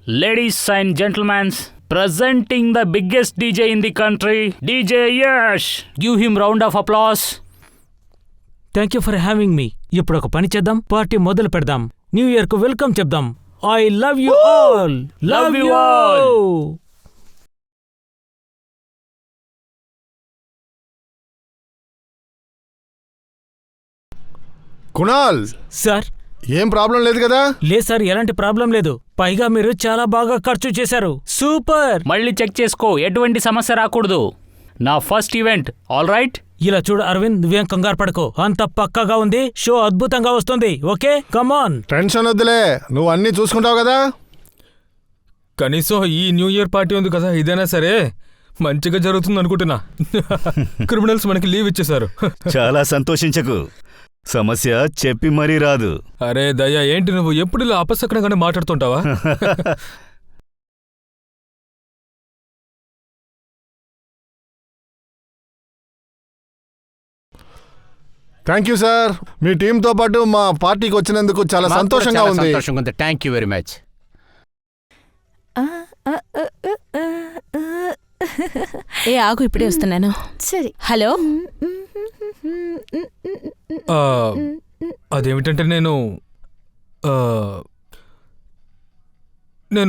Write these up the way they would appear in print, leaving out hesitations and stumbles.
Ladies and gentlemen, presenting the biggest DJ in the country, DJ Yash. Give him round of applause. Thank you for having me. ఇప్పుడు ఒక పని చేద్దాం, party మొదలు పెడదాం. New year కు welcome చెప్దాం. I love you all. Love you all. Kunal, sir. ఏం problem లేదు కదా? లేదు సార్, ఎలాంటి ప్రాబ్లం లేదు. పైగా మీరు చాలా బాగా ఖర్చు చేశారు. సూపర్. మళ్ళీ చెక్ చేసుకో, ఎటువంటి సమస్య రాకూడదు. నా ఫస్ట్ ఈవెంట్. All right. ఇలా చూడు అరవింద్, నువ్వేం కంగారు పడకో. అంత పక్కగా ఉంది. షో అద్భుతంగా వస్తుంది. ఓకే, కమాన్. టెన్షన్ వద్దులే, నువ్వు అన్నీ చూసుకుంటావు కదా. కనీసం ఈ న్యూ ఇయర్ పార్టీ ఉంది కదా, ఇదైనా సరే మంచిగా జరుగుతుంది అనుకుంటున్నా. క్రిమినల్స్ మనకి లీవ్ ఇచ్చేశారు. చాలా సంతోషించకు, సమస్య చెప్పి మరీ రాదు. అరే దయ్యా, ఏంటి నువ్వు ఎప్పుడు ఇలా అపశకనంగానే మాట్లాడుతుంటావా? థ్యాంక్ యూ సార్, మీ టీంతో పాటు మా పార్టీకి వచ్చినందుకు చాలా సంతోషంగా ఉంది. Thank you very much. ఏ ఆగు, ఇప్పుడే వస్తున్నాను. సరే. హలో. అదేమిటంటే నేను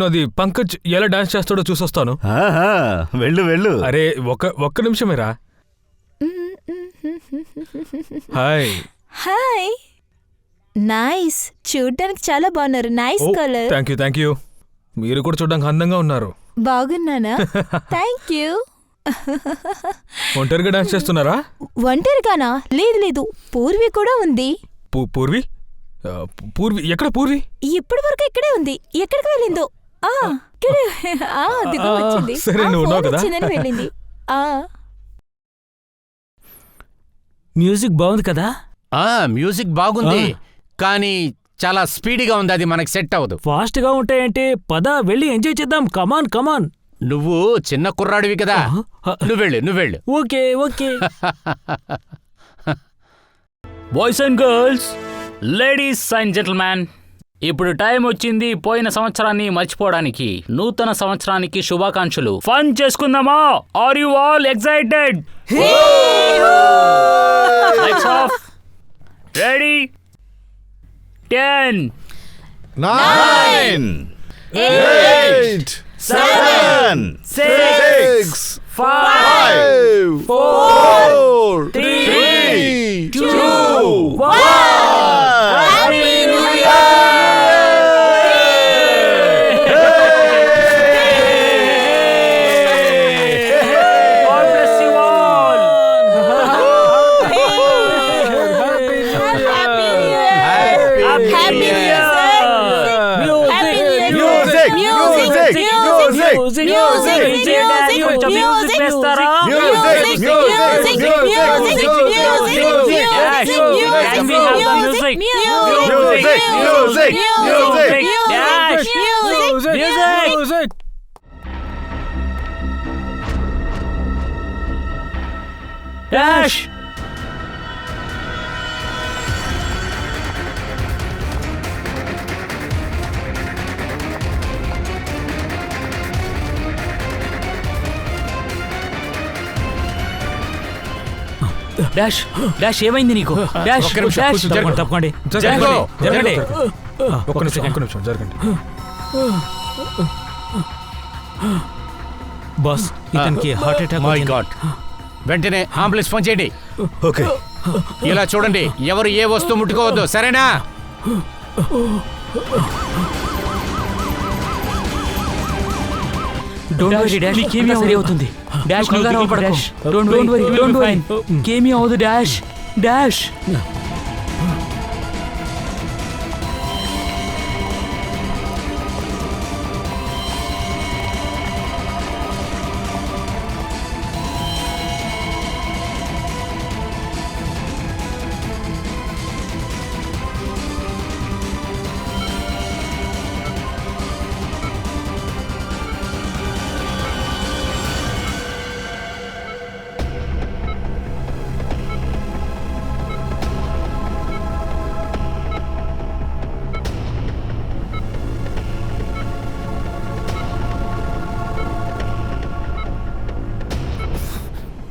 అది పంకజ్ ఎలా డాన్స్ చేస్తాడో చూసొస్తాను. ఆహా, వెళ్ళు వెళ్ళు. అరే ఒక్క నిమిషమేరా. హాయ్. హాయ్. నైస్, చూడ్డానికి చాలా బాగున్నారు. Nice colour. Thank you. మీరు కూడా చూడడానికి అందంగా ఉన్నారు. బాగున్నానా? Thank you. ఒంటరిగా డాన్స్ చేస్తున్నారా? ఒంటరిగానా? లేదు, పూర్వి కూడా ఉంది. పూర్వి ఎక్కడ? పూర్వి ఇప్పటి వరకు ఇక్కడే ఉంది. ఎక్కడికి వెళ్ళిందో? వచ్చింది. సరే, నువ్వు ఉన్నావు కదా. వెళ్ళింది. మ్యూజిక్ బాగుంది కదా? మ్యూజిక్ బాగుంది, కానీ చాలా స్పీడ్గా ఉంది. అది మనకి సెట్ అవ్వదు. ఫాస్ట్ గా ఉంటాయంటే పద వెళ్ళి ఎంజాయ్ చేద్దాం. కమాన్ కమాన్. నువ్వు చిన్న కుర్రాడివి కదా, నువ్వు వెళ్ళు. Okay. Boys and girls, ladies and gentlemen, ఇప్పుడు టైం వచ్చింది పోయిన సంవత్సరాన్ని మర్చిపోవడానికి. నూతన సంవత్సరానికి శుభాకాంక్షలు. ఫన్ చేసుకుందామా? Are you all excited? Lights off. Ready? 10 9 8 7 6 5 4 3 2 1. Happy New Year! God bless you all. Dash! Dash ఏమైంది నీకు? డాష్ తప్పకండి. ఒక్క నిమిషం జరగండి. బాస్, ఇతనికి హార్ట్ అటాక్. మై గాడ్, వెంటనే అంబులెన్స్ ఫోన్ చేయండి. ఓకే. ఇలా చూడండి, ఎవరు ఏ వస్తువు ముట్టుకోవద్దు, సరేనా? డోంట్ వరీ డాష్, నీకేమీ సరి అవుతుంది. డాష్ కంగారు అవ్వకు. Don't worry. కేమీ అవ్వదు డాష్.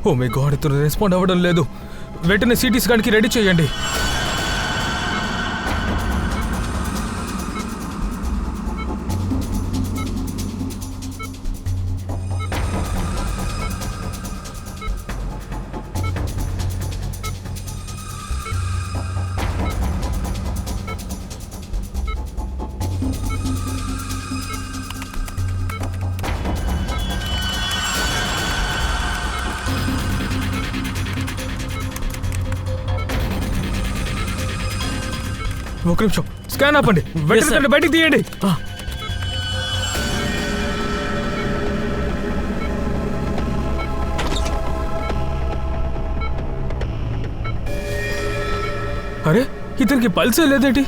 ఓ మై గాడ్, ఇతను రెస్పాండ్ అవ్వడం లేదు. వెంటనే సిటీ స్కాన్కి రెడీ చేయండి. ఒక నిమిషం, స్కాన్ ఆపండి. వెంటనే బయటికి తీయండి. అరే, ఇతనికి పల్సే లేదేంటి?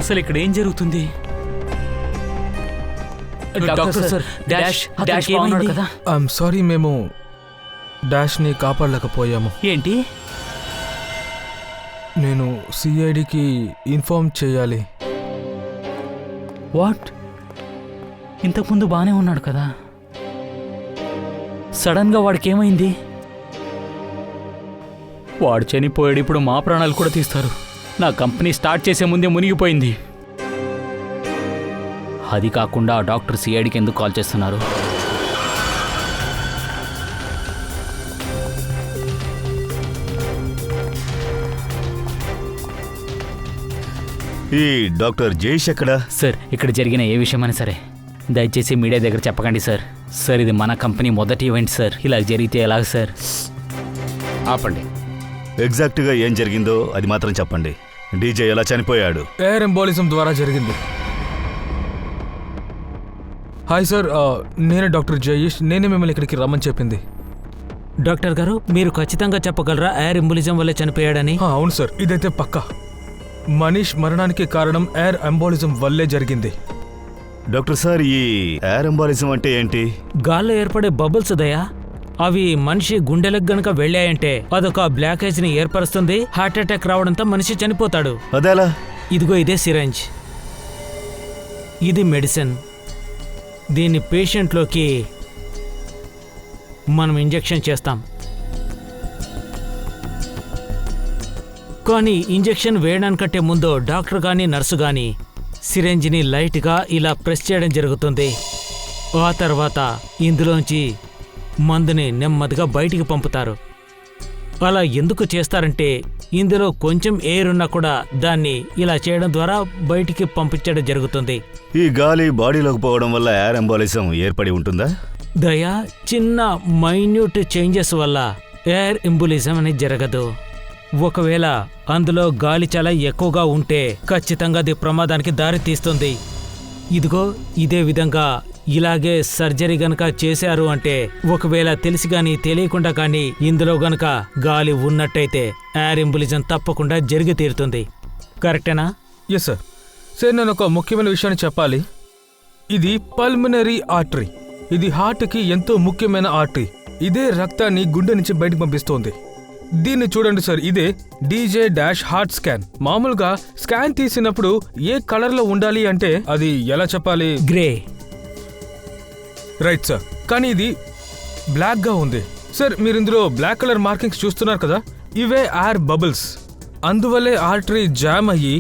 అసలు ఇక్కడ ఏం జరుగుతుంది? డాక్టర్ సార్, డాష్ బాగున్నాడు కదా? ఐఎమ్ సారీ, మేము డాష్ని కాపాడలేకపోయాము. ఏంటి? నేను సిఐడికి ఇన్ఫార్మ్ చేయాలి. వాట్? ఇంతకుముందు బానే ఉన్నాడు కదా, సడన్గా వాడికి ఏమైంది? వాడు చనిపోయాడు, ఇప్పుడు మా ప్రాణాలు కూడా తీస్తారు. నా కంపెనీ స్టార్ట్ చేసే ముందే మునిగిపోయింది. అది కాకుండా ఆ డాక్టర్ సిఐడికి ఎందుకు కాల్ చేస్తున్నారు? ఈ డాక్టర్ జయేష్ ఎక్కడా? సార్, ఇక్కడ జరిగిన ఏ విషయమైనా సరే దయచేసి మీడియా దగ్గర చెప్పకండి సార్. సార్, ఇది మన కంపెనీ మొదటి ఈవెంట్ సార్. ఇలా జరిగితే ఎలాగ సార్? ఆపండి. ఎగ్జాక్ట్గా ఏం జరిగిందో అది మాత్రం చెప్పండి. డీజే ఎలా చనిపోయాడు? ఎయిర్ ఎంబాలిజం ద్వారా జరిగింది. హాయ్ సార్, నేనే డాక్టర్ జయేష్. నేనే మిమ్మల్ని ఇక్కడికి రమ్మని చెప్పింది. డాక్టర్ గారు, మీరు ఖచ్చితంగా చెప్పగలరా ఎయిర్ ఎంబోలిజం వల్ల చనిపోయాడని? అవును సార్, ఇదైతే పక్కా. మనీష్ మరణానికి కారణం ఎయిర్ ఎంబాలిజం వల్లే జరిగింది. డాక్టర్ సార్, ఈ ఎయిర్ ఎంబాలిజం అంటే ఏంటి? గాల్లో ఏర్పడే బబుల్స్ దయా, అవి మనిషి గుండెలకు గనక వెళ్ళాయంటే అదొక బ్లాకేజ్ ని ఏర్పరుస్తుంది. హార్ట్ అటాక్ రావడంతో మనిషి చనిపోతాడు. అదేలా? ఇదిగో ఇదే సిరంజ్, ఇది మెడిసిన్. దీన్ని పేషెంట్లోకి మనం ఇంజెక్షన్ చేస్తాం. కానీ ఇంజెక్షన్ వేయడానికంటే ముందు డాక్టర్ కానీ నర్సు కానీ సిరెంజ్ని లైట్గా ఇలా ప్రెస్ చేయడం జరుగుతుంది. ఆ తర్వాత ఇందులోంచి మందుని నెమ్మదిగా బయటికి పంపుతారు. అలా ఎందుకు చేస్తారంటే ఇందులో కొంచెం ఎయిర్ ఉన్నా కూడా దాన్ని ఇలా చేయడం ద్వారా బయటికి పంపించడం జరుగుతుంది. ఈ గాలి బాడీలోకి పోవడం వల్ల ఎయిర్ ఎంబాలిజం ఏర్పడి ఉంటుందా? దయా, చిన్న మైన్యూట్ చేంజెస్ వల్ల ఎయిర్ ఎంబోలిజం అనేది జరగదు. ఒకవేళ అందులో గాలి చాలా ఎక్కువగా ఉంటే ఖచ్చితంగా అది ప్రమాదానికి దారి తీస్తుంది. ఇదిగో ఇదే విధంగా ఇలాగే సర్జరీ గనక చేశారు అంటే, ఒకవేళ తెలిసి గాని తెలియకుండా కానీ ఇందులో గనక గాలి ఉన్నట్టయితే ఎయిర్ ఎంబోలిజం తప్పకుండా జరిగి తీరుతుంది. కరెక్టేనా? Yes sir. సార్, నేను ఒక ముఖ్యమైన విషయాన్ని చెప్పాలి. ఇది పల్మనరీ ఆర్టరీ. ఇది హార్ట్కి ఎంతో ముఖ్యమైన ఆర్టరీ. ఇదే రక్తాన్ని గుండె నుంచి బయటకు పంపిస్తోంది. దీన్ని చూడండి సార్, ఇదే డీజే డాష్ హార్ట్ స్కాన్. మామూలుగా స్కాన్ తీసినప్పుడు ఏ కలర్లో ఉండాలి అంటే అది ఎలా చెప్పాలి? గ్రే. రైట్ సార్, కానీ ఇది బ్లాక్గా ఉంది. సార్, మీరు ఇందులో బ్లాక్ కలర్ మార్కింగ్స్ చూస్తున్నారు కదా, ఇవే ఎయిర్ బబుల్స్. అందువల్లే ఆర్టరీ జామ్ అయ్యి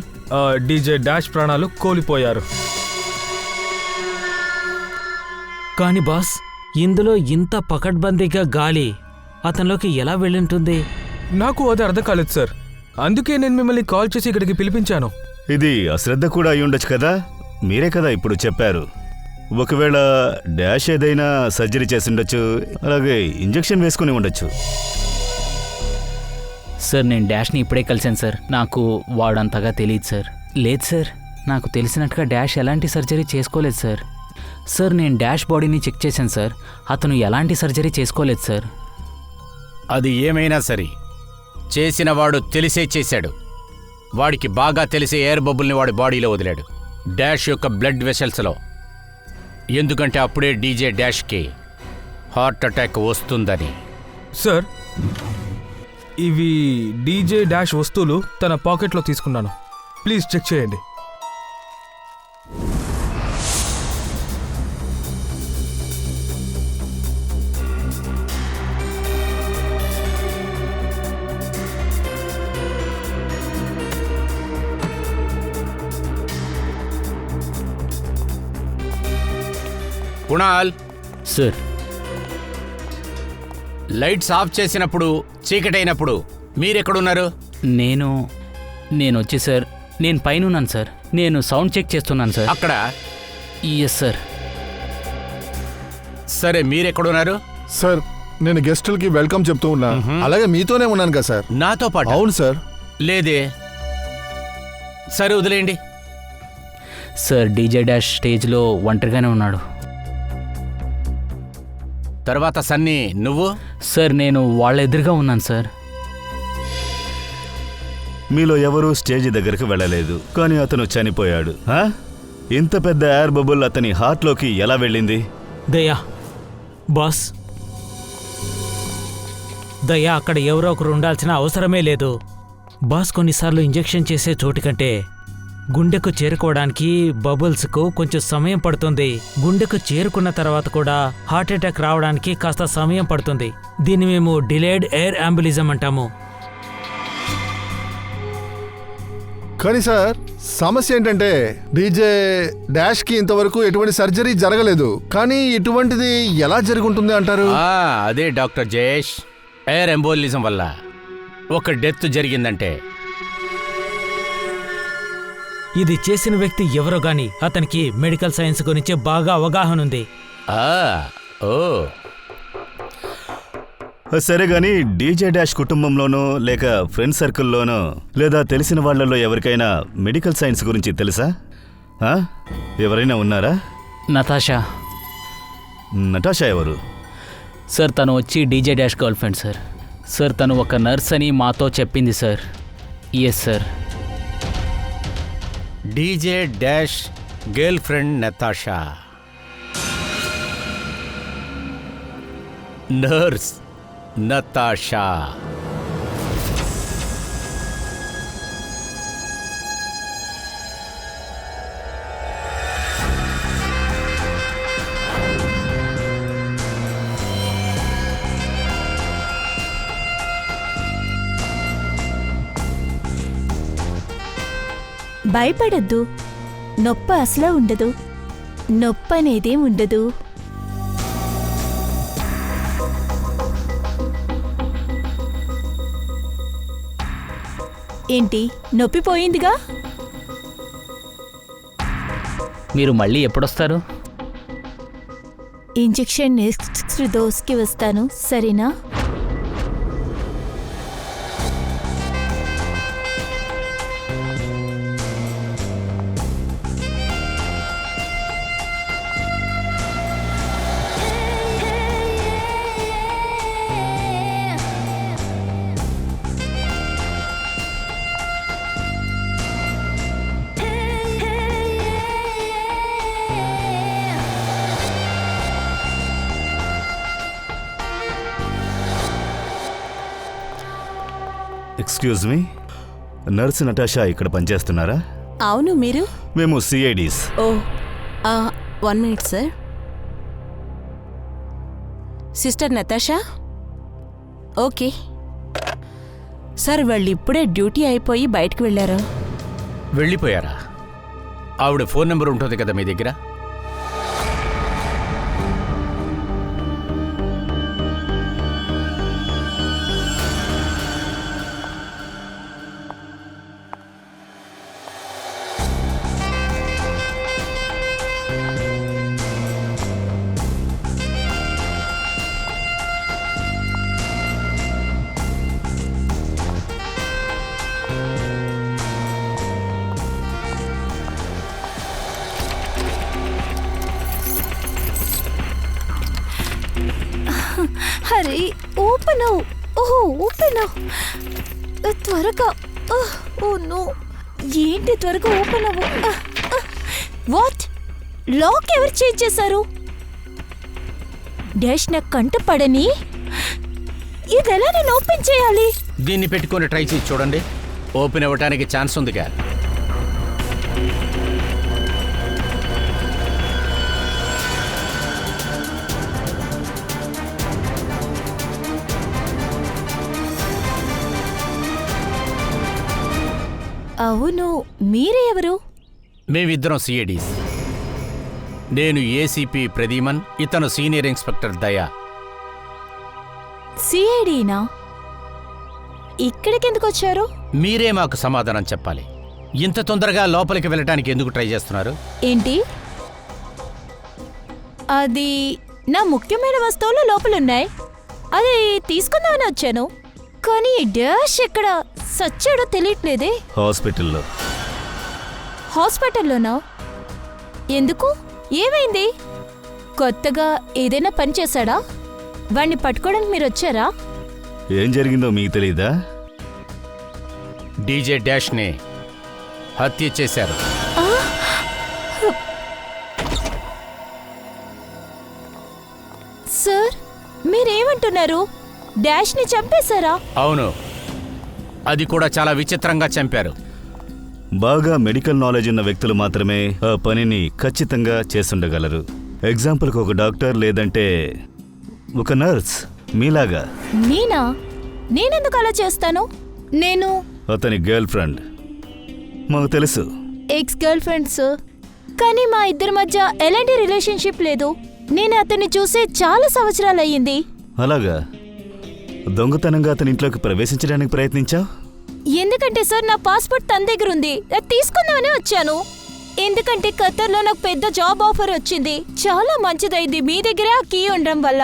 డీజే డాష్ ప్రాణాలు కోల్పోయారు. కాని బాస్, ఇందులో ఇంత పకడ్బందీగా గాలి అతనిలోకి ఎలా వెళ్ళుంటుంది? నాకు అది అర్థం కాలేదు సార్. అందుకే నేను మిమ్మల్ని కాల్ చేసి ఇక్కడికి పిలిపించాను. ఇది అశ్రద్ధ కూడా అయి ఉండొచ్చు కదా? మీరే కదా ఇప్పుడు చెప్పారు. ఒకవేళ డాష్ ఏదైనా సర్జరీ చేసి ఉండొచ్చు, అలాగే ఇంజెక్షన్ వేసుకుని ఉండొచ్చు. సార్, నేను డాష్ని ఇప్పుడే కలిశాను సార్. నాకు వాడంతగా తెలియదు సార్. లేదు సార్, నాకు తెలిసినట్టుగా డాష్ ఎలాంటి సర్జరీ చేసుకోలేదు సార్. సార్, నేను డాష్ బాడీని చెక్ చేశాను సార్. అతను ఎలాంటి సర్జరీ చేసుకోలేదు సార్. అది ఏమైనా సరే చేసినవాడు తెలిసే చేశాడు. వాడికి బాగా తెలిసే ఎయిర్ బబుల్ని వాడి బాడీలో వదిలాడు, డాష్ యొక్క బ్లడ్ వెసల్స్లో. ఎందుకంటే అప్పుడే డీజే డాష్కి హార్ట్ అటాక్ వస్తుందని. సార్, ఇవి డీజే డాష్ వస్తువులు తన పాకెట్లో తీసుకున్నాను. ప్లీజ్ చెక్ చేయండి. కుణాల్, సార్. లైట్స్ ఆఫ్ చేసినప్పుడు చీకటైనప్పుడు మీరెక్కడున్నారు? నేను వచ్చి సార్, నేను పైన ఉన్నాను సార్. నేను సౌండ్ చెక్ చేస్తున్నాను సార్. అక్కడ. Yes sir. సరే, మీరెక్కడున్నారు? సార్ నేను గెస్టులకి వెల్కమ్ చెప్తూ ఉన్నా. అలాగే మీతోనే ఉన్నాను కదా సార్. నాతో పాటు? అవును సార్. లేదే. సరే, వదిలేయండి. సార్ డీజే డాష్ స్టేజ్లో ఒంటరిగానే ఉన్నాడు. తర్వాత సన్నీ, నువ్వు? సార్ నేను వాళ్ళ ఎదురుగా ఉన్నాను సార్. మీలో ఎవరూ స్టేజ్ దగ్గరకు వెళ్ళలేదు, కానీ అతను చనిపోయాడు. ఇంత పెద్ద ఎయిర్ బబుల్ అతని హార్ట్లోకి ఎలా వెళ్ళింది? దయా బాస్, దయా అక్కడ ఎవరో ఒకరు ఉండాల్సిన అవసరమే లేదు. బాస్ కొన్నిసార్లు ఇంజెక్షన్ చేసే చోటు కంటే గుండెకు చేరుకోవడానికి బబుల్స్కు కొంచెం సమయం పడుతుంది. గుండెకు చేరుకున్న తర్వాత కూడా హార్ట్ అటాక్ రావడానికి కాస్త సమయం పడుతుంది. దీన్ని మేము డిలేడ్ ఎయిర్ అంబులిజం అంటాము. కానీ సార్ సమస్య ఏంటంటే డీజే డాష్ కి ఇంతవరకు ఎటువంటి సర్జరీ జరగలేదు. కానీ ఇటువంటిది ఎలా జరుగుతుంది అంటారు? అదే డాక్టర్ జయేష్, ఎయిర్ ఎంబోలిజం వల్ల ఒక డెత్ జరిగిందంటే ఇది చేసిన వ్యక్తి ఎవరో గాని అతనికి మెడికల్ సైన్స్ గురించి బాగా అవగాహన ఉంది. సరే గాని డీజే డాష్ కుటుంబంలోనో లేక ఫ్రెండ్ సర్కిల్లోనో లేదా తెలిసిన వాళ్లలో ఎవరికైనా మెడికల్ సైన్స్ గురించి తెలుసా? ఎవరైనా ఉన్నారా? నతాషా. నటాషా ఎవరు? సార్ తను వచ్చి DJ dash girl friend sir. Sir తను ఒక నర్స్ అని మాతో చెప్పింది sir. Yes sir. DJ dash girl friend Natasha, nurse Natasha. భయపడద్దు, నొప్పి అసలు ఉండదు. నొప్పి అనేదేం ఉండదు. ఏంటి, నొప్పి పోయిందిగా? మీరు మళ్ళీ ఎప్పుడొస్తారు? ఇంజెక్షన్ నెక్స్ట్ డోస్కి వస్తాను, సరేనా? ఎక్స్క్యూజ్ మీ, నర్స్ నటాషా ఇక్కడ పనిచేస్తున్నారా? అవును, మీరు? మేము సిఐడీస్. ఓ 1 minute sir. Sister Natasha? Okay sir. వాళ్ళు ఇప్పుడే డ్యూటీ అయిపోయి బయటకు వెళ్ళారు. వెళ్ళిపోయారా? ఆవిడ ఫోన్ నెంబర్ ఉంటుంది కదా మీ దగ్గర? అరే ఓపెన్ అవు. ఓహో ఓపెన్ అవు త్వరగా. ఓ నో, ఏంటి త్వరగా ఓపెన్ అవ్వు. వాట్? లాక్ ఎవరు చేంజ్ చేశారు? డాష్ నాకు కంట పడని. ఇది ఎలా నేను ఓపెన్ చేయాలి? దీన్ని పెట్టుకొని ట్రై చేసి చూడండి, ఓపెన్ అవ్వటానికి ఛాన్స్ ఉందిగా. అవును, మీరే ఎవరు? మేమిద్దరం సిఐడీస్. నేను ఏసీపీ ప్రదీమన్, ఇతను సీనియర్ ఇన్స్పెక్టర్ దయా. సిఐడినా? ఇక్కడికెందుకు వచ్చారు? మీరే మాకు సమాధానం చెప్పాలి. ఇంత తొందరగా లోపలికి వెళ్ళటానికి ఎందుకు ట్రై చేస్తున్నారు? ఏంటి? అది నా ముఖ్యమైన వస్తువులు లోపలున్నాయి, అది తీసుకుందామని వచ్చాను. కానీ డాష్ ఎక్కడ సచ్చాడో తెలియట్లేదే. హాస్పిటల్లో. హాస్పిటల్లోనా? ఎందుకు? ఏమైంది? కొత్తగా ఏదైనా పని చేశాడా? వాణ్ణి పట్టుకోవడానికి మీరు వచ్చారా? ఏం జరిగిందో మీకు తెలీదా? డీజే డాష్ని హత్య చేశారు. సార్, మీరేమంటున్నారు? డాష్ని చంపేశారా? అవును, అది కూడా చాలా విచిత్రంగా చంపారు. బాగా మెడికల్ నాలెడ్జ్ ఉన్న వ్యక్తులు మాత్రమే ఆ పనిని ఖచ్చితంగా చేసుండగలరు. ఎగ్జాంపుల్కి ఒక డాక్టర్ లేదంటే ఒక నర్స్ మీలాగా. నేనా? నేనెందుకు అలా చేస్తాను? నేను అతని గర్ల్ ఫ్రెండ్. మాకు తెలుసు. ఎక్స్ గర్ల్ ఫ్రెండ్ సార్, కానీ మా ఇద్దరి మధ్య ఎలాంటి రిలేషన్షిప్ లేదు. నేను అతన్ని చూసి చాలా సంవత్సరాలు అయ్యింది. అలాగా? దొంగతనంగా అతని ఇంట్లోకి ప్రవేశించడానికి ప్రయత్నించావు? ఎందుకంటే సార్, నా పాస్పోర్ట్ తన దగ్గర ఉంది, అది తీసుకుందామని వచ్చాను. ఎందుకంటే ఖతర్లో నాకు పెద్ద జాబ్ ఆఫర్ వచ్చింది. చాలా మంచిదైంది మీ దగ్గరే ఆ కీ ఉండడం వల్ల.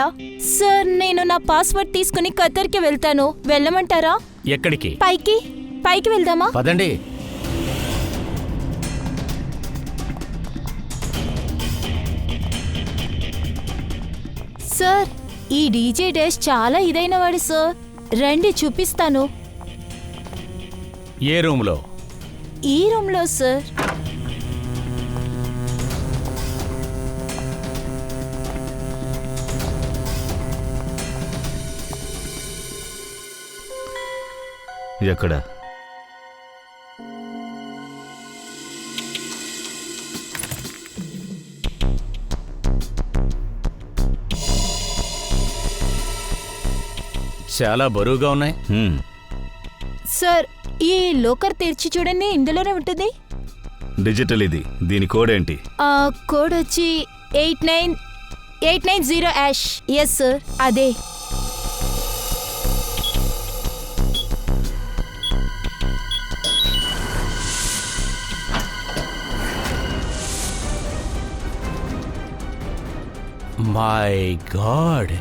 సార్, నేను నా పాస్పోర్ట్ తీసుకుని ఖతర్కి వెళ్తాను. వెళ్ళమంటారా? ఎక్కడికి? పైకి వెళ్దామా? పదండి. సార్, ఈ డీజే డాష్ చాలా ఇదైన వాడు సార్. రండి చూపిస్తాను. ఏ రూమ్లో? ఈ రూమ్లో సార్. ఎక్కడ? చాలా బరువుగా ఉన్నాయి. సార్, ఈ లోకర్ తెరిచి చూడండి, ఇందులోనే ఉంటుంది. డిజిటల్ ఇది. దీని కోడ్ ఏంటి? ఆ కోడ్ వచ్చి 89890#. ఎస్ సార్, అదే. My God!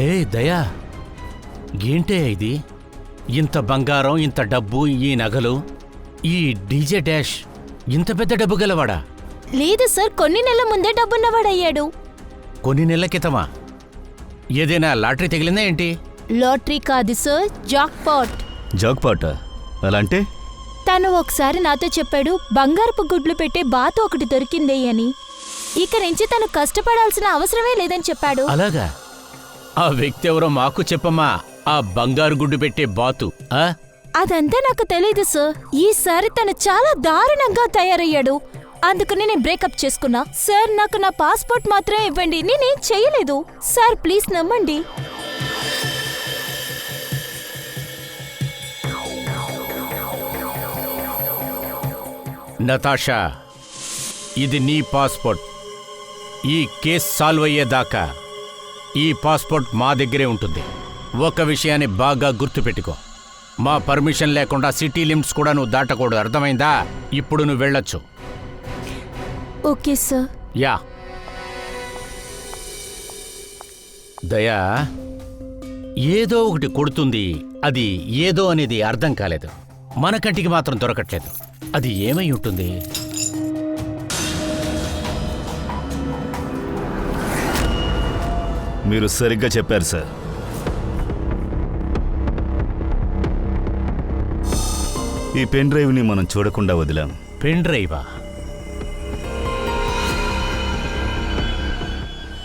ఏ దయా, ఏంటే ఇది? ఇంత బంగారం, ఇంత డబ్బు, ఈ నగలు, ఈ డీజే డాష్ ఇంత పెద్ద డబ్బు గలవాడా? లేదు సార్, కొన్ని నెలల ముందే డబ్బున్నవాడయ్యాడు. కొన్ని నెలల క్రితమా? ఏదైనా లాటరీ తగిలిందా ఏంటి? లాటరీ కాదు సార్, జాక్పాట్. జాక్పాటా? అలా అంటే? తను ఒకసారి నాతో చెప్పాడు, బంగారపు గుడ్లు పెట్టే బాతు ఒకటి దొరికిందే అని. ఇక నుంచి తను కష్టపడాల్సిన అవసరమే లేదని చెప్పాడు. అలాగా? ఆ వ్యక్తి ఎవరో మాకు చెప్పమ్మా. ఆ బంగారు గుడ్డు పెట్టే బాతు. అదంతా నాకు తెలీదు సార్. ఈసారి తను చాలా దారుణంగా తయారయ్యాడు. అందుకని నేను బ్రేకప్ చేసుకున్నా. సార్, నాకు నా పాస్పోర్ట్ మాత్రం ఇవ్వండి, నేనేం చేయలేదు. సార్, ప్లీజ్ నమ్మండి. నతాషా, ఇది నీ పాస్పోర్ట్. ఈ కేస్ సాల్వ్ అయ్యేదాకా ఈ పాస్పోర్ట్ మా దగ్గరే ఉంటుంది. ఒక విషయాన్ని బాగా గుర్తుపెట్టుకో, మా పర్మిషన్ లేకుండా సిటీ లిమిట్స్ కూడా నువ్వు దాటకూడదు, అర్థమైందా? ఇప్పుడు నువ్వు వెళ్ళొచ్చు. Okay sir. యా. దయా, ఏదో ఒకటి కొడుతుంది. అది ఏదో అనేది అర్థం కాలేదు. మన కంటికి మాత్రం దొరకట్లేదు. అది ఏమై ఉంటుంది? మీరు సరిగ్గా చెప్పారు సార్. ఈ పెన్ డ్రైవ్ని మనం చూడకుండా వదిలాం. పెన్ డ్రైవా?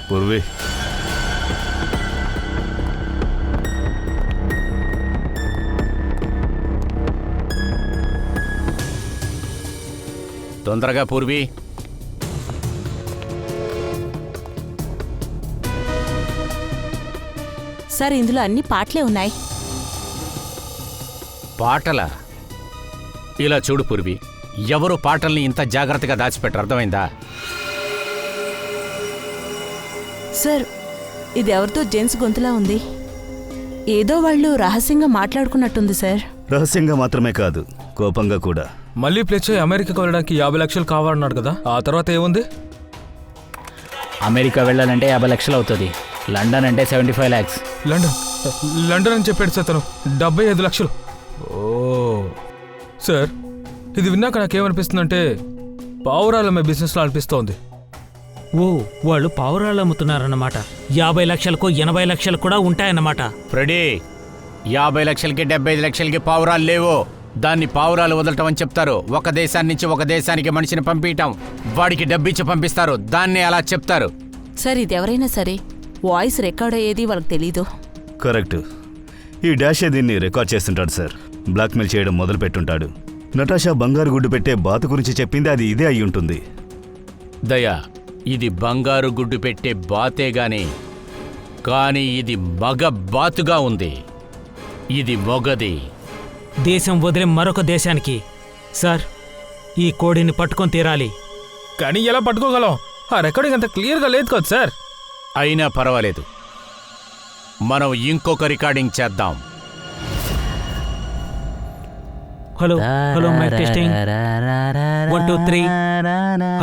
పూర్వే, తొందరగా పూర్వీ. సార్, ఇందులో అన్ని పాటలే ఉన్నాయి. పాటలా? ఇలా చూడు పూర్వి, ఎవరు పాటల్ని ఇంత జాగ్రత్తగా దాచిపెట్టరు, అర్థమైందా? సార్ ఇది ఎవరితో జెంట్స్ గొంతులా ఉంది. ఏదో వాళ్ళు రహస్యంగా మాట్లాడుకున్నట్టుంది సార్. రహస్యంగా మాత్రమే కాదు, కోపంగా కూడా. మళ్ళీ ప్లేస్ చేయి. అమెరికాకు వెళ్ళడానికి 50 లక్షలు కావాలన్నాడు కదా, ఆ తర్వాత ఏముంది? అమెరికా వెళ్ళాలంటే 50 లక్షలు అవుతుంది. లండన్ అంటే 75 lakhs. లండన్ అని చెప్పాడు సార్ తను. 75 లక్షలు. ఓ సార్, ఇది విన్నాక నాకేమనిపిస్తుందంటే పావురాలు అమ్మే బిజినెస్లో అనిపిస్తోంది. ఓ, వాళ్ళు పావురాలు అమ్ముతున్నారన్నమాట. 50 లక్షలకు 80 లక్షలు కూడా ఉంటాయన్నమాట. ఫ్రెడీ, 50 లక్షలకి 75 లక్షలకి పావురాలు లేవు. దాన్ని పావురాలు వదలటం అని చెప్తారు. ఒక దేశాన్ని నుంచి ఒక దేశానికి మనిషిని పంపించటం, వాడికి డబ్బిచ్చి పంపిస్తారు. దాన్ని అలా చెప్తారు. సార్ ఇది ఎవరైనా సరే వాయిస్ రికార్డ్ అయ్యేది వాళ్ళకి తెలీదు. కరెక్ట్. ఈ డాషే దీన్ని రికార్డ్ చేస్తుంటాడు సార్. బ్లాక్మెయిల్ చేయడం మొదలు పెట్టుంటాడు. నటాషా బంగారు గుడ్డు పెట్టే బాతు గురించి చెప్పింది అది ఇదే అయి ఉంటుంది. దయా, ఇది బంగారు గుడ్డు పెట్టే బాతే గాని, కానీ ఇది మగ బాతుగా ఉంది. ఇది మొగది. దేశం వదిలి మరొక దేశానికి. సార్, ఈ కోడిని పట్టుకొని తీరాలి. కానీ ఎలా పట్టుకోగలం? ఆ రికార్డింగ్ అంత క్లియర్గా లేదు కదా సార్. అయినా పర్వాలేదు, మనం ఇంకొక రికార్డింగ్ చేద్దాం. Hello hello, mic testing 1 2 3.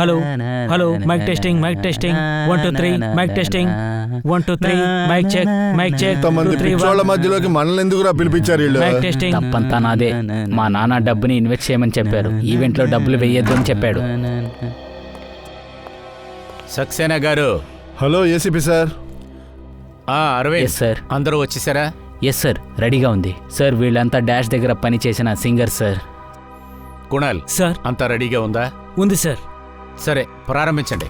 Hello hello, mic testing 1 2 3. Mic testing 1 2 3. Mic check mic check. ఇంతమంది పిచ్చోళ్ళ మధ్యలోకి మనల్ని ఎందుకురా పిలిపించారు వీళ్ళు? Mic testing. తప్పంతా నాదే. మా నాన్న డబ్బుని ఇన్వెస్ట్ చేయమని చెప్పారు. ఈవెంట్లో డబ్బులు వేయొద్దు అని చెప్పాడు. సక్సేనా గారు. Hello ACP sir. Arvind. Yes sir. అందరూ వచ్చేసారా? ఎస్ సార్, రెడీగా ఉంది సార్. వీళ్ళంతా డాష్ దగ్గర పని చేసిన సింగర్ సార్. కుణాల్ సార్, అంతా రెడీగా ఉందా? ఉంది సార్. సరే, ప్రారంభించండి.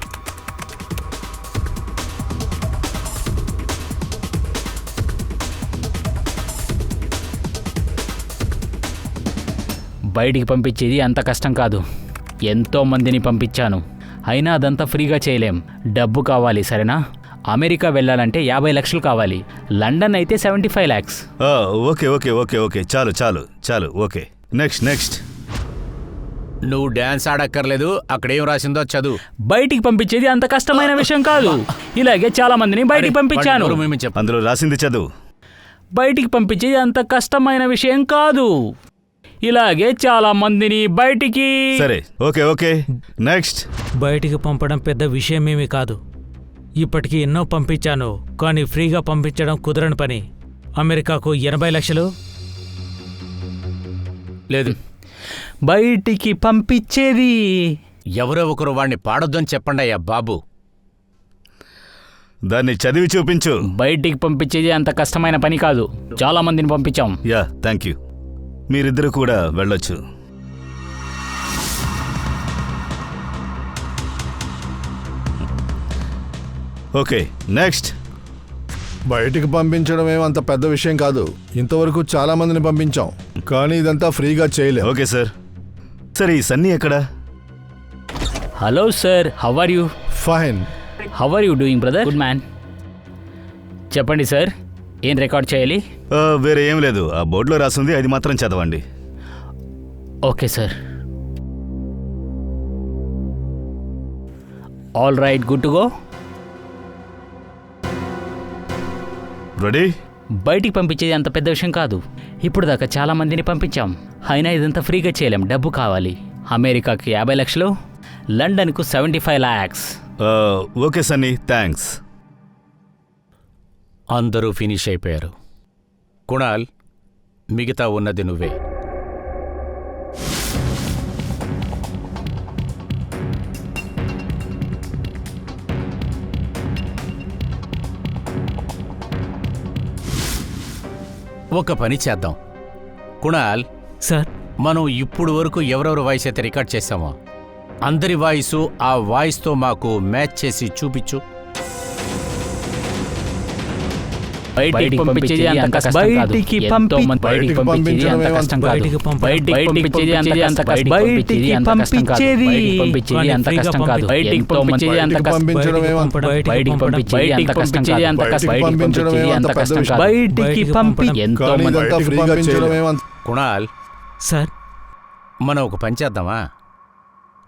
బయటికి పంపించేది అంత కష్టం కాదు. ఎంతో మందిని పంపించాను, అయినా అదంతా ఫ్రీగా చేయలేం. డబ్బు కావాలి, సరేనా? అమెరికా వెళ్ళాలంటే 50 లక్షలు కావాలి. లండన్ అయితే 75 lakhs. Okay okay okay okay, చాలు చాలు చాలు. Okay, next. నువ్వు డాన్స్ ఆడక్కర్లేదు. అక్కడేం రాసిందో చదువు. బయటికి పంపించేది అంత కష్టమైన విషయం కాదు. ఇలాగే చాలా మందిని బయటికి పంపించాను. అందులో రాసింది చదువు. బయటికి పంపించేది అంత కష్టమైన విషయం కాదు. ఇలాగే చాలా మందిని బయటికి. సరే, ఓకే ఓకే, నెక్స్ట్. బయటికి పంపడం పెద్ద విషయమేమీ కాదు. ఇప్పటికీ ఎన్నో పంపించాను, కానీ ఫ్రీగా పంపించడం కుదరని పని. అమెరికాకు 80 లక్షలు. లేదు, బయటికి పంపించేది. ఎవరో ఒకరు వాడిని పాడొద్దని చెప్పండి అయ్యా బాబు. దాన్ని చదివి చూపించు. బయటికి పంపించేది అంత కష్టమైన పని కాదు. చాలా మందిని పంపించాం. Yeah, thank you. మీరిద్దరు కూడా వెళ్ళొచ్చు. Okay, next. బయటికి పంపించడం ఏమంత పెద్ద విషయం కాదు. ఇంతవరకు చాలా మందిని పంపించాం, కానీ ఇదంతా ఫ్రీగా చేయలేం. Okay sir. సరే, ఈ సన్నీ ఎక్కడ? Hello sir, how are you? Fine. How are you doing brother? Good man. చెప్పండి సార్, ఏం రికార్డ్ చేయాలి? వేరే ఏం లేదు, ఆ బోర్డులో రాసింది అది మాత్రం చదవండి. Okay sir. All right, good to go. Ready? బయటికి పంపించేది అంత పెద్ద విషయం కాదు. ఇప్పుడు దాకా చాలా మందిని పంపించాం, అయినా ఇదంతా ఫ్రీగా చేయలేం. డబ్బు కావాలి. అమెరికాకి 50 లక్షలు, లండన్కు 75 lakhs. Okay Sunny, thanks. అందరూ ఫినిష్ అయిపోయారు. కుణాల్, మిగతా ఉన్నది నువ్వే. ఒక పని చేద్దాం. కుణాల్ సార్, మనం ఇప్పుడు వరకు ఎవరెవరు వాయిస్ అయితే రికార్డ్ చేశామో అందరి వాయిసు ఆ వాయిస్తో మాకు మ్యాచ్ చేసి చూపించు. బయటికి పంపించేది అంత కష్టం కాదు. ఎంతో మంది బయటికి పంపించేది అంత కష్టం కాదు. బయటికి పంపించేది అంత కష్టం. బయటికి పంపించేది అంత కష్టం కాదు. బయటికి పంపించేది అంత కష్టం. బయటికి పంపించేది అంత కష్టం కాదు. అంత కష్టం. బయటికి పంపించేది అంత కష్టం కాదు. బయటికి పంపి ఎంతో మంది. కుణాల్ సార్, మనం ఒక పని చేద్దామా?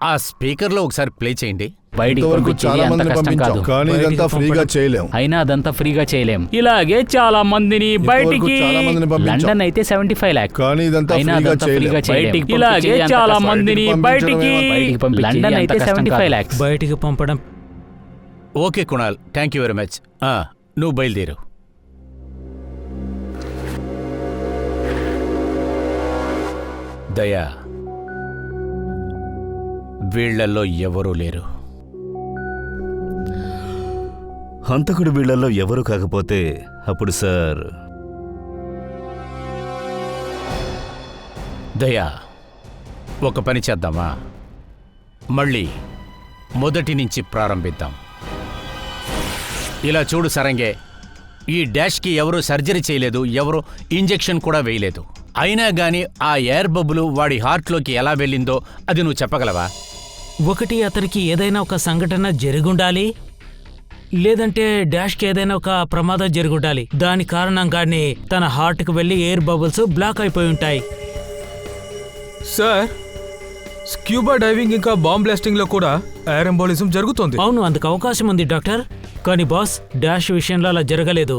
ఆ స్పీకర్లో ఒకసారి ప్లే చేయండి. బయటికి ఇంతవరకు పంపించేది చాలా అంత మందిని కష్టం పంపించాం కాదు. కానీ ఇదంతా ఫ్రీగా చేయలేం. అయినా అదంతా ఫ్రీగా చేయలేం. ఇలాగే చాలా మందిని బయటికి చాలా మందిని పంపించాం. లండన్ అయితే 75 lakhs. కానీ ఇదంతా అయినా ఫ్రీగా అదంతా ఫ్రీగా చేయలేం. చేయలేం. బయటికి ఇలాగే పంపించేది చాలా అంత మందిని కష్టం. బయటికి బయటికి పంపించేది లండన్ అయితే 75 lakhs. బయటికి పంపడం okay Kunal, thank you very much. నువ్వు బయలుదేరు. దయా, వీళ్లల్లో ఎవరూ లేరు. హంతకుడు వీళ్లలో ఎవరు కాకపోతే అప్పుడు సార్ దయా, ఒక పని చేద్దామా? మళ్ళీ మొదటి నుంచి ప్రారంభిద్దాం. ఇలా చూడు సరంగే, ఈ డాష్కి ఎవరూ సర్జరీ చేయలేదు, ఎవరూ ఇంజెక్షన్ కూడా వేయలేదు. అయినా గాని ఆ ఎయిర్ బబులు వాడి హార్ట్లోకి ఎలా వెళ్ళిందో అది నువ్వు చెప్పగలవా? ఒకటి అతనికి ఏదైనా ఒక సంఘటన జరుగుండాలి, లేదంటే డాష్కి ఏదైనా ఒక ప్రమాదం జరుగుండాలి. దాని కారణంగానే తన హార్ట్కి వెళ్ళి ఎయిర్ బబుల్స్ బ్లాక్ అయిపోయి ఉంటాయి. సార్, స్క్యూబా డైవింగ్ ఇంకా బాంబ్ బ్లాస్టింగ్లో కూడా ఎయిర్ ఎంబోలిజం జరుగుతుంది. అవును, అందుకు అవకాశం ఉంది డాక్టర్. కానీ బాస్, డాష్ విషయంలో అలా జరగలేదు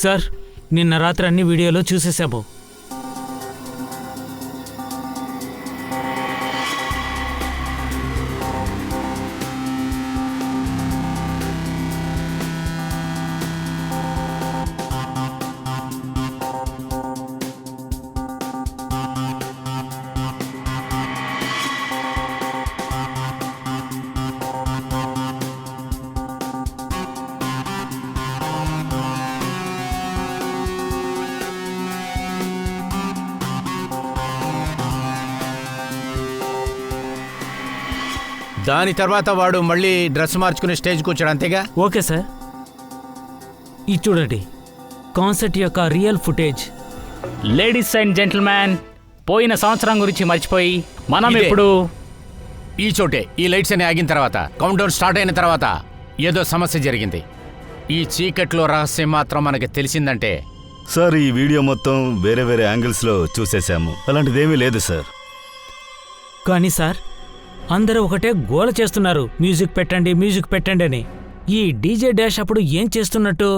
సార్. నిన్న రాత్రి అన్ని వీడియోలో చూసేశాము. దాని తర్వాత వాడు మళ్ళీ డ్రెస్ మార్చుకుని స్టేజ్కి వచ్చాడు, అంతేగా? ఓకే సార్, ఇది చూడండి, కాన్సర్ట్ యొక్క real footage. Ladies and gentlemen, పోయిన సంవత్సరం గురించి మర్చిపోయి మనం ఇదే. ఇప్పుడు ఈ చోటే ఈ లైట్స్ అని ఆగిన తర్వాత, కౌంట్ డౌన్ స్టార్ట్ అయిన తర్వాత ఏదో సమస్య జరిగింది. ఈ చీకట్లో రహస్యం మాత్రం మనకి తెలిసిందంటే సార్ ఈ వీడియో మొత్తం వేరే వేరే యాంగిల్స్లో చూసేశాము. అలాంటిదేమీ లేదు సార్. కానీ సార్, అందరూ ఒకటే గోల చేస్తున్నారు, మ్యూజిక్ పెట్టండి, మ్యూజిక్ పెట్టండి అని. ఈ డీజే డాష్ అప్పుడు ఏం చేస్తున్నట్టు?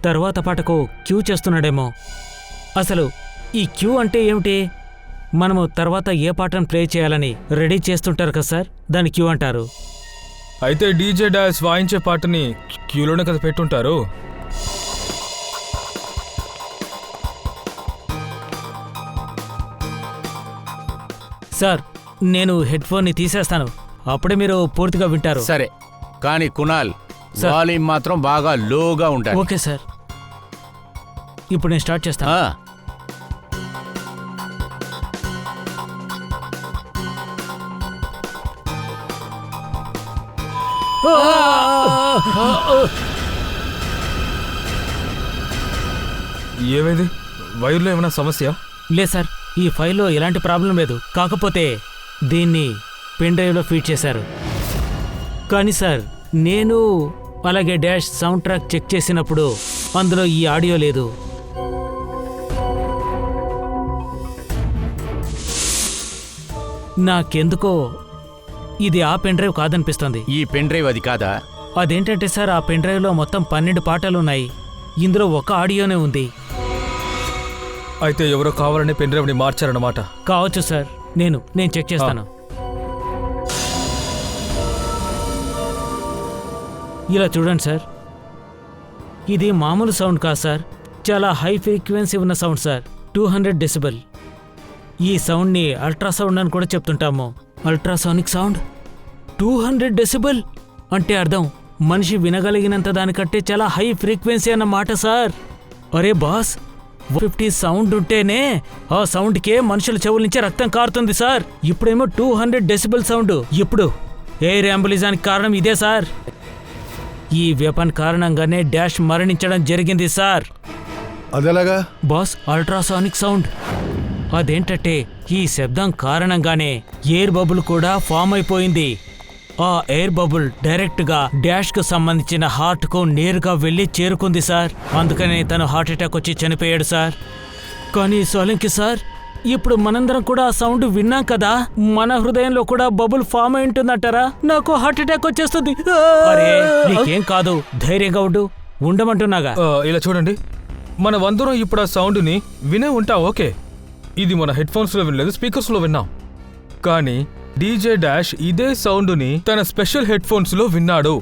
తర్వాత పాటకు క్యూ చేస్తున్నాడేమో. అసలు ఈ క్యూ అంటే ఏమిటి? మనము తర్వాత ఏ పాటను ప్లే చేయాలని రెడీ చేస్తుంటారు కదా సార్, దాన్ని క్యూ అంటారు. అయితే డీజే డాష్ వాయించే పాటని క్యూలోనే కదా పెట్టుంటారు. సార్, నేను హెడ్ ఫోన్ని తీసేస్తాను, అప్పుడే మీరు పూర్తిగా వింటారు. సరే, కానీ కునాల్, వాల్యూమ్ మాత్రం బాగా లోగా ఉంటాయి. ఓకే సార్, ఇప్పుడు నేను స్టార్ట్ చేస్తాను. ఏమైంది? వైర్లో ఏమైనా సమస్య? లేదు సార్, ఈ ఫైల్లో ఎలాంటి ప్రాబ్లం లేదు. కాకపోతే దీన్ని పెన్ డ్రైవ్లో ఫీడ్ చేశారు. కానీ సార్, నేను అలాగే డాష్ సౌండ్ ట్రాక్ చెక్ చేసినప్పుడు అందులో ఈ ఆడియో లేదు. నాకెందుకో ఇది ఆ పెన్ డ్రైవ్ కాదనిపిస్తుంది. ఈ పెన్ డ్రైవ్ అది కాదా? అదేంటంటే సార్, ఆ పెన్ డ్రైవ్లో మొత్తం 12 పాటలున్నాయి, ఇందులో ఒక ఆడియోనే ఉంది. అయితే ఎవరో కావాలని పెన్ డ్రైవ్ని మార్చారన్నమాట. కావచ్చు సార్, నేను చెక్ చేస్తాను. ఇలా చూడండి సార్, ఇది మామూలు సౌండ్ కాదు సార్, చాలా హై ఫ్రీక్వెన్సీ ఉన్న సౌండ్ సార్, 200 డెసిబెల్. ఈ సౌండ్ని అల్ట్రాసౌండ్ అని కూడా చెప్తుంటాము. అల్ట్రాసోనిక్ సౌండ్ 200 డెసిబెల్ అంటే అర్థం మనిషి వినగలిగినంత దానికంటే చాలా హై ఫ్రీక్వెన్సీ అన్నమాట సార్. అరే బాస్, 150 సౌండ్ ఉంటేనే ఆ సౌండ్కే మనుషుల చెవుల నుంచి రక్తం కారుతుంది సార్. ఇప్పుడేమో 200 డెసిబెల్ సౌండ్. ఇప్పుడు ఎయిర్ అంబులిజానికి కారణం ఇదే సార్. ఈ వెపన్ కారణంగానే డాష్ మరణించడం జరిగింది సార్. అదెలాగా? Boss, ultrasonic sound. అదేంటంటే ఈ శబ్దం కారణంగానే ఎయిర్ బబుల్ కూడా ఫామ్ అయిపోయింది. ఆ ఎయిర్ బబుల్ డైరెక్ట్ గా డాష్ కు సంబంధించిన హార్ట్ కు నేరుగా వెళ్లి చేరుకుంది సార్. అందుకనే తను హార్ట్ అటాక్ వచ్చి చనిపోయాడు సార్. కానీ సోలంకి సార్, ఇప్పుడు మనందరం కూడా ఆ సౌండ్ విన్నాం కదా, మన హృదయంలో కూడా బబుల్ ఫామ్ అయి ఉంటుందంటారా? నాకు హార్ట్ అటాక్ వచ్చేస్తుంది. అరే నీకేం కాదు, ధైర్యంగా ఉండమంటున్నాగా. ఇలా చూడండి, మనమందరం ఇప్పుడు ఆ సౌండ్ని వినే ఉంటాం. ఓకే, ఇది మన హెడ్ ఫోన్స్లో వినలేదు, స్పీకర్స్లో విన్నాం. కానీ డీజే డాష్ ఇదే సౌండ్ని తన స్పెషల్ హెడ్ ఫోన్స్లో విన్నాడు.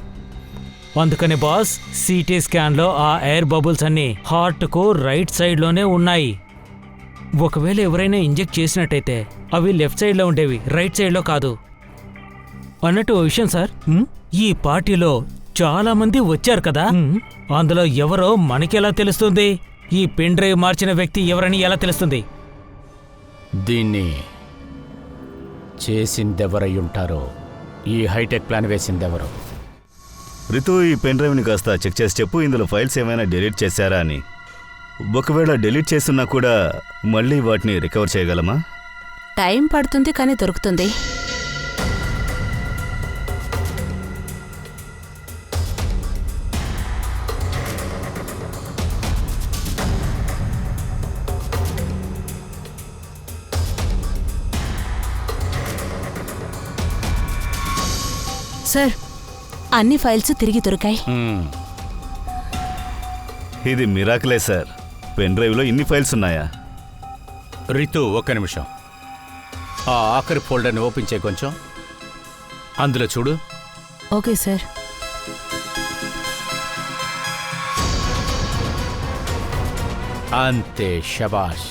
అందుకని బాస్, సిటీ స్కాన్లో ఆ ఎయిర్ బబుల్స్ అన్ని హార్ట్కు రైట్ సైడ్లోనే ఉన్నాయి. ఒకవేళ ఎవరైనా ఇంజెక్ట్ చేసినట్టయితే అవి లెఫ్ట్ సైడ్లో ఉండేవి, రైట్ సైడ్లో కాదు. అన్నట్టు ఓ విషయం సార్, ఈ పార్టీలో చాలా మంది వచ్చారు కదా, అందులో ఎవరో మనకెలా తెలుస్తుంది? ఈ పెన్ డ్రైవ్ మార్చిన వ్యక్తి ఎవరని ఎలా తెలుస్తుంది? దీన్ని చేసిందెవరై ఉంటారో, ఈ హైటెక్ ప్లాన్ వేసిందెవరో. రితు, ఈ పెన్ డ్రైవ్ని కాస్త చెక్ చేసి చెప్పు, ఇందులో ఫైల్స్ ఏమైనా డిలీట్ చేశారా అని. ఒకవేళ డిలీట్ చేస్తున్నా కూడా మళ్ళీ వాటిని రికవర్ చేయగలమా? టైం పడుతుంది కానీ దొరుకుతుంది. సార్, అన్ని ఫైల్స్ తిరిగి దొరికాయి. ఇది మిరాకిలే సార్. పెన్ డ్రైవ్లో ఇన్ని ఫైల్స్ ఉన్నాయా? రితు, ఒక్క నిమిషం. ఆ ఆఖరి ఫోల్డర్ని ఓపెన్ చేయి కొంచెం. అందులో చూడు. Okay sir. అంతే, శబాష్.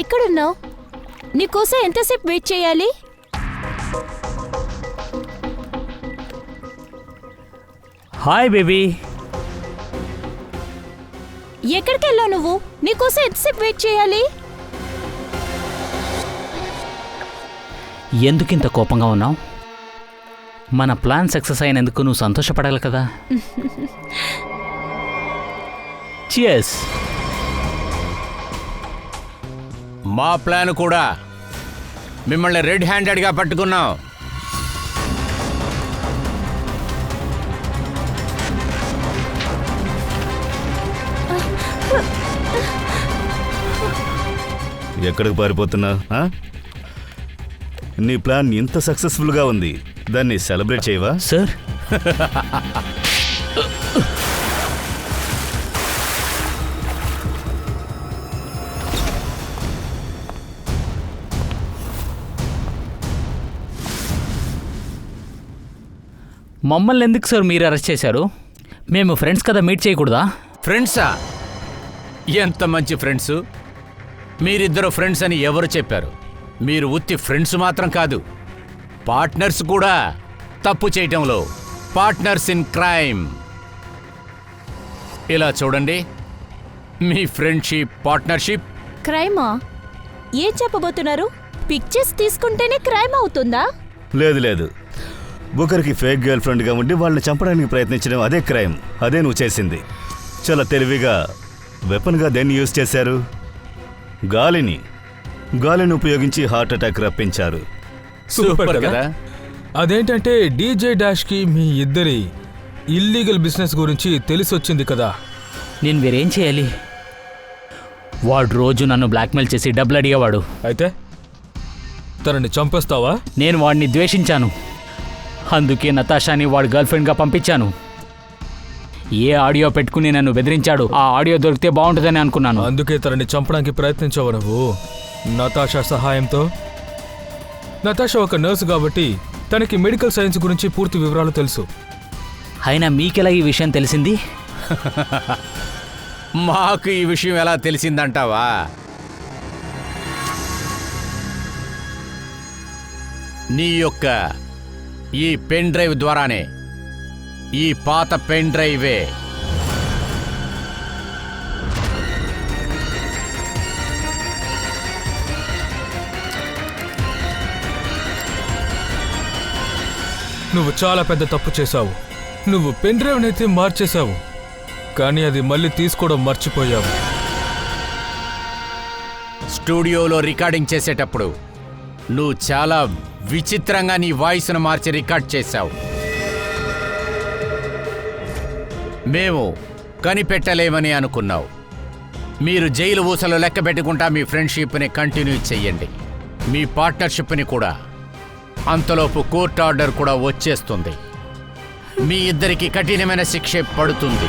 ఎక్కడున్నావు? నీకోసం ఎంతసేపు వెయిట్ చేయాలి? Hi baby. ఎక్కడికి వెళ్ళావు నువ్వు? నీకోసం ఎంతసేపు వెయిట్ చేయాలి? ఎందుకింత కోపంగా ఉన్నావు? మన ప్లాన్ సక్సెస్ అయినందుకు నువ్వు సంతోషపడాలి కదా. చియర్స్. మా ప్లాన్ కూడా. మిమ్మల్ని రెడ్ హ్యాండెడ్గా పట్టుకున్నాం. ఎక్కడికి పారిపోతున్నా? నీ ప్లాన్ ఇంత సక్సెస్ఫుల్గా ఉంది, దాన్ని సెలబ్రేట్ చేయవా? సార్, మమ్మల్ని ఎందుకు సార్ మీరు అరెస్ట్ చేశారు? మేము ఫ్రెండ్స్ కదా, మీట్ చేయకూడదా? ఫ్రెండ్సా? ఎంత మంచి ఫ్రెండ్సు. మీరిద్దరు ఫ్రెండ్స్ అని ఎవరు చెప్పారు? మీరు ఉత్తి ఫ్రెండ్స్ మాత్రం కాదు, పార్ట్నర్స్ కూడా. తప్పు చేయటంలో పార్ట్నర్స్ ఇన్ క్రైమ్. ఇలా చూడండి, మీ ఫ్రెండ్షిప్, పార్ట్నర్షిప్. క్రైమా? ఏం చెప్పబోతున్నారు? పిక్చర్స్ తీసుకుంటేనే క్రైమ్ అవుతుందా? లేదు లేదు, ఒకరికి ఫేక్ గర్ల్ ఫ్రెండ్గా ఉండి వాళ్ళని చంపడానికి ప్రయత్నించడం అదే క్రైమ్. అదే నువ్వు చేసింది. చాలా తెలివిగా వెపన్గా దేన్ని యూజ్ చేశారు? గాలిని ఉపయోగించి హార్ట్ అటాక్ రప్పించారు. సూపర్ కదా. అదేంటంటే డీజే డాష్కి మీ ఇద్దరి ఇల్లీగల్ బిజినెస్ గురించి తెలిసొచ్చింది కదా. నేను వేరేం చేయాలి? వాడు రోజు నన్ను బ్లాక్మెయిల్ చేసి డబ్బులు అడిగేవాడు. అయితే తనని చంపేస్తావా? నేను వాడిని ద్వేషించాను. అందుకే నతాషాని వాడి గర్ల్ ఫ్రెండ్గా పంపించాను. ఏ ఆడియో పెట్టుకుని నన్ను బెదిరించాడు. ఆ ఆడియో దొరికితే బాగుంటుందని అనుకున్నాను. అందుకే తనని చంపడానికి ప్రయత్నించావు నువ్వు నతాషా సహాయంతో. నతాషా ఒక నర్సు కాబట్టి తనకి మెడికల్ సైన్స్ గురించి పూర్తి వివరాలు తెలుసు. అయినా మీకెలా ఈ విషయం తెలిసింది? మాకు ఈ విషయం ఎలా తెలిసిందంటావా? నీ యొక్క ఈ పెన్ డ్రైవ్ ద్వారానే. ఈ పాత పెన్ డ్రైవే నువ్వు చాలా పెద్ద తప్పు చేశావు. నువ్వు పెన్ డ్రైవ్ని అయితే మార్చేశావు, కానీ అది మళ్ళీ తీసుకోవడం మర్చిపోయావు. స్టూడియోలో రికార్డింగ్ చేసేటప్పుడు నువ్వు చాలా విచిత్రంగా నీ వాయిస్ను మార్చి రికార్డ్ చేశావు. మేము కనిపెట్టలేమని అనుకున్నావు. మీరు జైలు ఊసలు లెక్క పెట్టుకుంటా మీ ఫ్రెండ్షిప్ని కంటిన్యూ చెయ్యండి, మీ పార్ట్నర్షిప్ని కూడా. అంతలోపు కోర్టు ఆర్డర్ కూడా వచ్చేస్తుంది. మీ ఇద్దరికి కఠినమైన శిక్ష పడుతుంది.